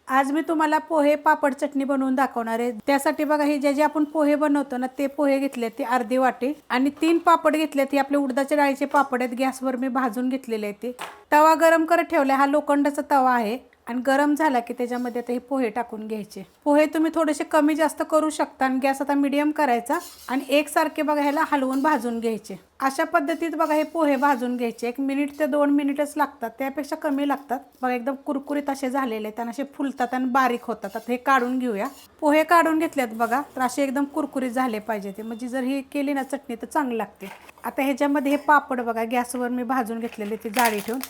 आज मी तुम्हाला पोहे पापड चटणी बनवून दाखवणार आहे। त्यासाठी बघा हे जे आपण पोहे बनवतो ना ते पोहे घेतले ते अर्धी वाटी आणि 3 पापड घेतले ते आपले उडदाच्या डाळीचे पापड आहेत। गॅसवर मी भाजून घेतलेले आहेत। ते तवा गरम करत ठेवला, हा लोखंडाचा तवा आहे आणि गरम झाला की त्याच्यामध्ये आता हे पोहे टाकून घ्यायचे। पोहे तुम्ही थोडेसे कमी जास्त करू शकता आणि गॅस आता मीडियम करायचा आणि एकसारखे बघा ह्याला हलवून भाजून घ्यायचे। अशा पद्धतीत बघा हे पोहे भाजून घ्यायचे। 1 मिनिट ते 2 मिनिटच लागतात, त्यापेक्षा कमी लागतात। बघा एकदम कुरकुरीत असे झालेले आहेत आणि असे फुलतात आणि बारीक होतात। आता हे काढून घेऊया। पोहे काढून घेतलेत बघा, तर असे एकदम कुरकुरीत झाले पाहिजे ते, म्हणजे जर ही केली ना चटणी तर चांगली लागते। आता ह्याच्यामध्ये हे पापड बघा गॅसवर मी भाजून घेतलेले ते जाळी ठेवून।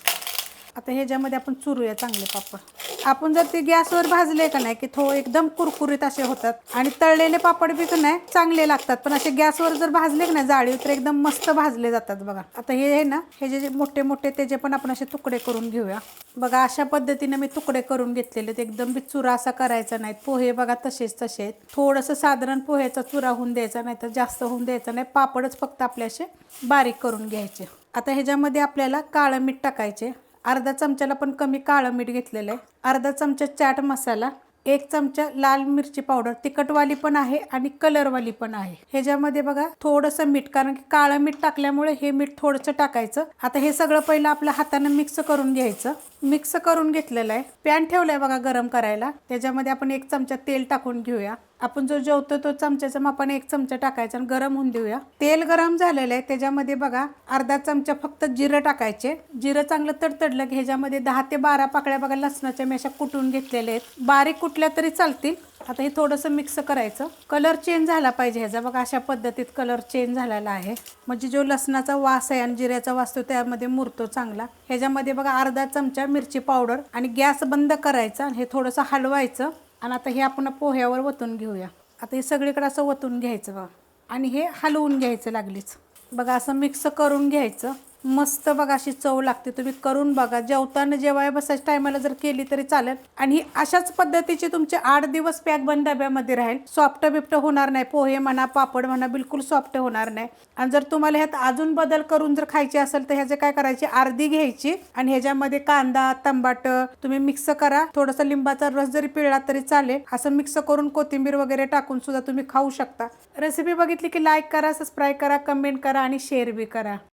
आता ह्याच्यामध्ये आपण चुरूया चांगले पापड। आपण जर ते गॅसवर भाजले का नाही की एकदम कुरकुरीत असे होतात आणि तळलेले पापड बी का नाही चांगले लागतात, पण असे गॅसवर जर भाजले का नाही जाळीवर तर एकदम मस्त भाजले जातात बघा। आता हे आहे ना, हे जे मोठे मोठे त्याचे पण आपण असे तुकडे करून घेऊया। बघा अशा पद्धतीने मी तुकडे करून घेतलेले, ते एकदम बी चुरा असा करायचा नाही। पोहे बघा तसेच तसे आहेत। थोडंसं साधारण पोह्याचा चुरा होऊन द्यायचा नाही, तर जास्त होऊन द्यायचा नाही। पापडच फक्त आपले असे बारीक करून घ्यायचे। आता ह्याच्यामध्ये आपल्याला काळं मीठ टाकायचे। अर्धा चमच्याला पण कमी काळं मीठ घेतलेलं आहे। अर्धा चमचा चाट मसाला, 1 चमचा लाल मिरची पावडर, तिखटवाली पण आहे आणि कलरवाली पण आहे। ह्याच्यामध्ये बघा थोडंसं मीठ, कारण की काळं मीठ टाकल्यामुळे हे मीठ थोडंसं टाकायचं। आता हे सगळं पहिलं आपल्या हाताने मिक्स करून घ्यायचं। मिक्स करून घेतलेलं आहे। पॅन ठेवलाय बघा गरम करायला, त्याच्यामध्ये आपण 1 चमचा तेल टाकून घेऊया। आपण जो जेवतो तो चमच्याचा मापाने 1 चमचा टाकायचा आणि गरम होऊन देऊया। तेल गरम झालेलं आहे, त्याच्यामध्ये बघा अर्धा चमचा फक्त जिरं टाकायचे। जिरं चांगलं तडतडलं की ह्याच्यामध्ये 10 ते 12 पाकळ्या बघा लसणाच्या मी अशा कुटून घेतलेल्या आहेत। बारीक कुटल्या तरी चालतील। आता हे थोडंसं मिक्स करायचं। कलर चेंज झाला पाहिजे ह्याचा, बघा अशा पद्धतीत कलर चेंज झालेला आहे, म्हणजे जो लसणाचा वास आहे आणि जिऱ्याचा वास तो त्यामध्ये मुरतो चांगला। ह्याच्यामध्ये बघा अर्धा चमचा मिरची पावडर आणि गॅस बंद करायचा आणि हे थोडंसं हलवायचं आणि आता हे आपण पोह्यावर वतून घेऊया। आता हे सगळीकडे असं वतून घ्यायचं बघा आणि हे हलवून घ्यायचं लागलीच। बघा असं मिक्स करून घ्यायचं। मस्त बघा अशी चव लागते, तुम्ही करून बघा। जेवताना जेवाय बसायच्या टायमाला जर केली तरी चालेल आणि ही अशाच पद्धतीची तुमचे 8 दिवस पॅक बंद डब्यामध्ये राहील। सॉफ्ट बिफ्ट होणार नाही, पोहे म्हणा पापड म्हणा बिलकुल सॉफ्ट होणार नाही। आणि जर तुम्हाला ह्यात अजून बदल करून जर खायचे असेल तर ह्याचे काय करायचे, अर्धी घ्यायची आणि ह्याच्यामध्ये कांदा टमाट तुम्ही मिक्स करा, थोडासा लिंबाचा रस जरी पिळला तरी चालेल। असं मिक्स करून कोथिंबीर वगैरे टाकून सुद्धा तुम्ही खाऊ शकता। रेसिपी बघितली की लाईक करा, सबस्क्राईब करा, कमेंट करा आणि शेअर बी करा।